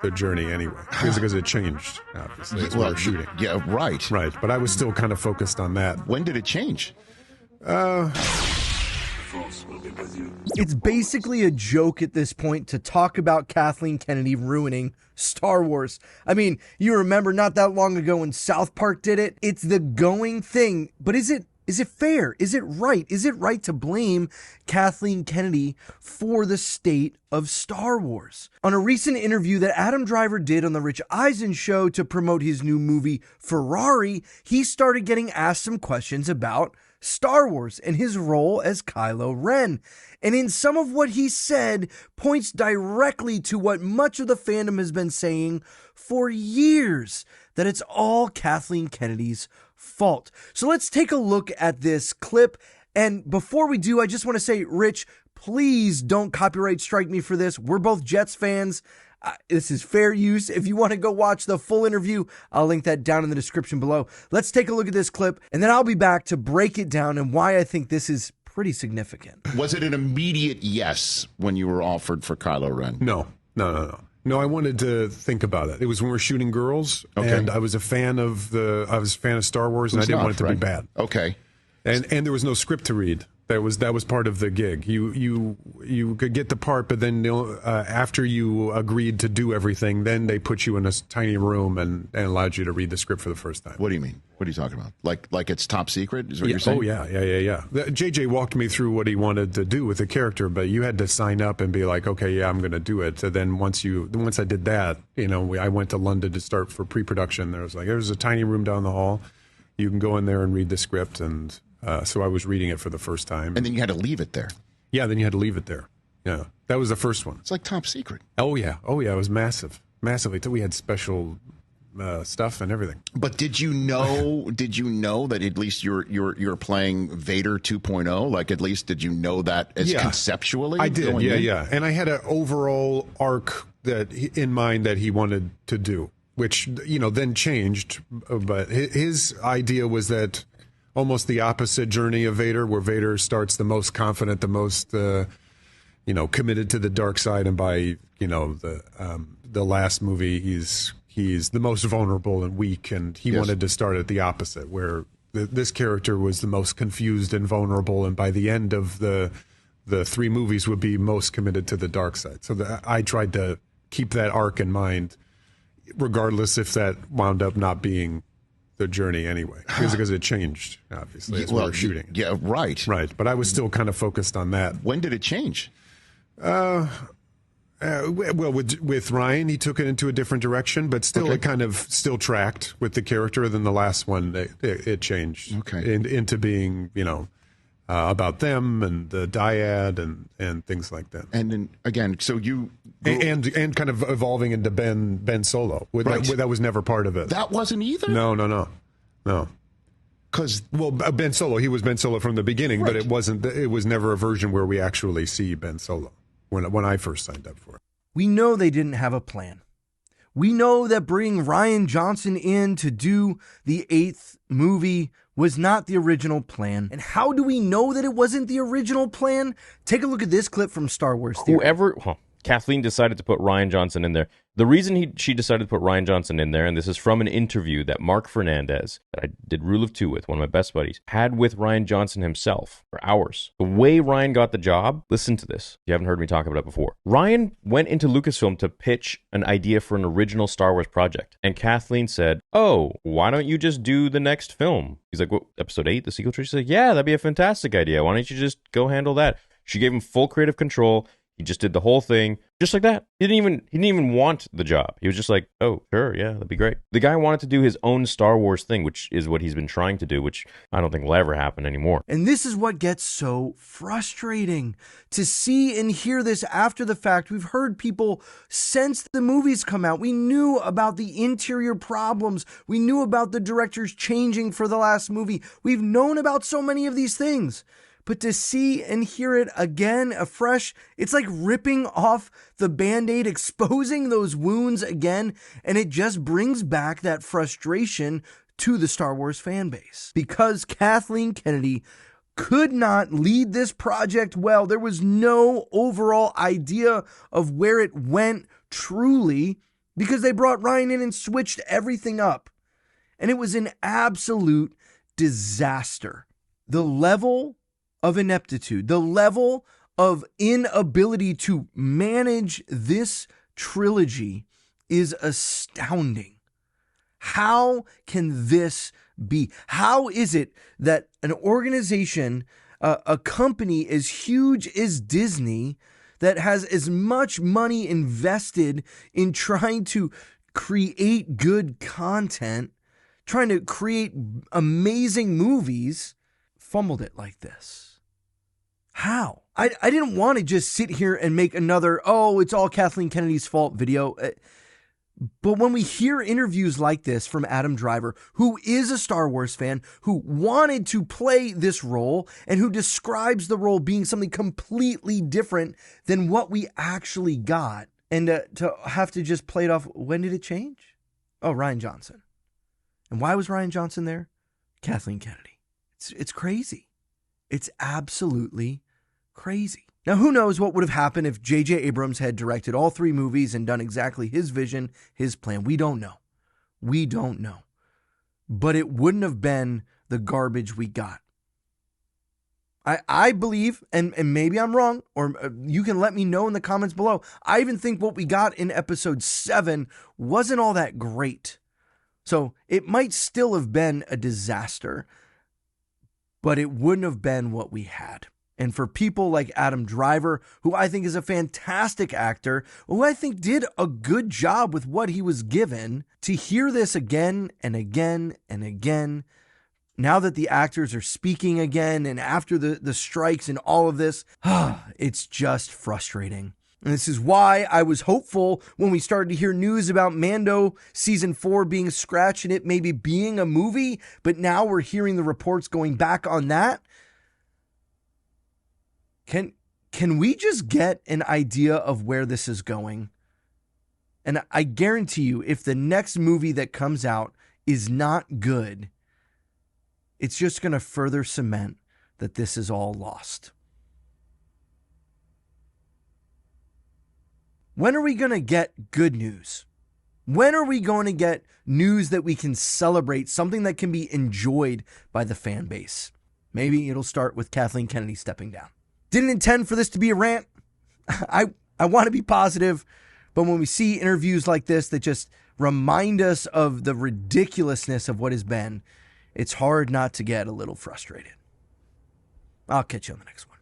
the journey anyway, because it changed, obviously, as we were shooting. Yeah, right. Right, but I was still kind of focused on that. When did it change? It's basically a joke at this point to talk about Kathleen Kennedy ruining Star Wars. I mean, you remember not that long ago when South Park did it? It's the going thing, but is it fair? Is it right? Is it right to blame Kathleen Kennedy for the state of Star Wars? On a recent interview that Adam Driver did on the Rich Eisen show to promote his new movie Ferrari, he started getting asked some questions about Star Wars and his role as Kylo Ren. And in some of what he said points directly to what much of the fandom has been saying for years, that it's all Kathleen Kennedy's fault. So let's take a look at this clip. And before we do, I just want to say, Rich, please don't copyright strike me for this. We're both Jets fans. This is fair use. If you want to go watch the full interview, I'll link that down in the description below. Let's take a look at this clip, and then I'll be back to break it down and why I think this is pretty significant. Was it an immediate yes when you were offered for Kylo Ren? No. No, I wanted to think about it. It was when we were shooting Girls, and I was a fan of Star Wars, and I didn't want it to be bad. Okay. And there was no script to read. That was part of the gig. You could get the part, but then after you agreed to do everything, then they put you in a tiny room and allowed you to read the script for the first time. What do you mean? What are you talking about? Like it's top secret? Is what you're saying? Oh yeah. JJ walked me through what he wanted to do with the character, but you had to sign up and be like, okay, yeah, I'm going to do it. So then once I did that, I went to London to start for pre-production. There's a tiny room down the hall. You can go in there and read the script, and so I was reading it for the first time. And then you had to leave it there. Yeah, then you had to leave it there. Yeah, that was the first one. It's like top secret. Oh yeah, it was massively. We had special stuff and everything. But did you know? Did you know that at least you're playing Vader 2.0? Like, at least did you know that conceptually? I did. Yeah. And I had an overall arc in mind that he wanted to do, which then changed. But his idea was that almost the opposite journey of Vader, where Vader starts the most confident, the most committed to the dark side, and by the last movie he's the most vulnerable and weak, and he wanted to start at the opposite, where this character was the most confused and vulnerable, and by the end of the three movies would be most committed to the dark side. So I tried to keep that arc in mind, regardless if that wound up not being the journey anyway, because it changed, obviously, as we were shooting. Yeah, right. Right, but I was still kind of focused on that. When did it change? Well, with Ryan, he took it into a different direction, but still it kind of still tracked with the character. Then the last one, it changed into being, about them and the dyad and things like that. And then again, so you and kind of evolving into Ben Solo. That was never part of it. That wasn't either. No. Because Ben Solo, he was Ben Solo from the beginning, but it wasn't. It was never a version where we actually see Ben Solo when I first signed up for it. We know they didn't have a plan. We know that bringing Rian Johnson in to do the 8th movie was not the original plan. And how do we know that it wasn't the original plan? Take a look at this clip from Star Wars Theory. Kathleen decided to put Rian Johnson in there. The reason she decided to put Rian Johnson in there, and this is from an interview that Mark Fernandez, that I did Rule of Two with, one of my best buddies, had with Rian Johnson himself for hours. The way Rian got the job, listen to this. You haven't heard me talk about it before. Rian went into Lucasfilm to pitch an idea for an original Star Wars project. And Kathleen said, "Oh, why don't you just do the next film?" He's like, "What, episode 8, the sequel trilogy?" She's like, "Yeah, that'd be a fantastic idea. Why don't you just go handle that?" She gave him full creative control. He just did the whole thing just like that. He didn't even want the job. He was just like, "Oh, sure, yeah, that'd be great." The guy wanted to do his own Star Wars thing, which is what he's been trying to do, which I don't think will ever happen anymore. And this is what gets so frustrating. To see and hear this after the fact, we've heard people since the movies come out. We knew about the interior problems. We knew about the directors changing for the last movie. We've known about so many of these things. But to see and hear it again, afresh, it's like ripping off the Band-Aid, exposing those wounds again, and it just brings back that frustration to the Star Wars fan base. Because Kathleen Kennedy could not lead this project well. There was no overall idea of where it went truly. because they brought Ryan in and switched everything up. And it was an absolute disaster. The level of ineptitude, the level of inability to manage this trilogy is astounding. How can this be? How is it that an organization, a company as huge as Disney, that has as much money invested in trying to create good content, trying to create amazing movies, fumbled it like this? How? I didn't want to just sit here and make another, oh, it's all Kathleen Kennedy's fault video. But when we hear interviews like this from Adam Driver, who is a Star Wars fan, who wanted to play this role, and who describes the role being something completely different than what we actually got, and to have to just play it off, when did it change? Oh, Rian Johnson. And why was Rian Johnson there? Kathleen Kennedy. It's crazy. It's absolutely crazy. Now, who knows what would have happened if J.J. Abrams had directed all 3 movies and done exactly his vision, his plan. We don't know. We don't know. But it wouldn't have been the garbage we got. I believe, and maybe I'm wrong, or you can let me know in the comments below, I even think what we got in episode 7 wasn't all that great. So it might still have been a disaster, but it wouldn't have been what we had. And for people like Adam Driver, who I think is a fantastic actor, who I think did a good job with what he was given, to hear this again and again and again, now that the actors are speaking again and after the strikes and all of this, it's just frustrating. And this is why I was hopeful when we started to hear news about Mando season 4 being scratched and it maybe being a movie, but now we're hearing the reports going back on that. Can we just get an idea of where this is going? And I guarantee you, if the next movie that comes out is not good, it's just going to further cement that this is all lost. When are we going to get good news? When are we going to get news that we can celebrate, something that can be enjoyed by the fan base? Maybe it'll start with Kathleen Kennedy stepping down. Didn't intend for this to be a rant. I want to be positive, but when we see interviews like this that just remind us of the ridiculousness of what has been, it's hard not to get a little frustrated. I'll catch you on the next one.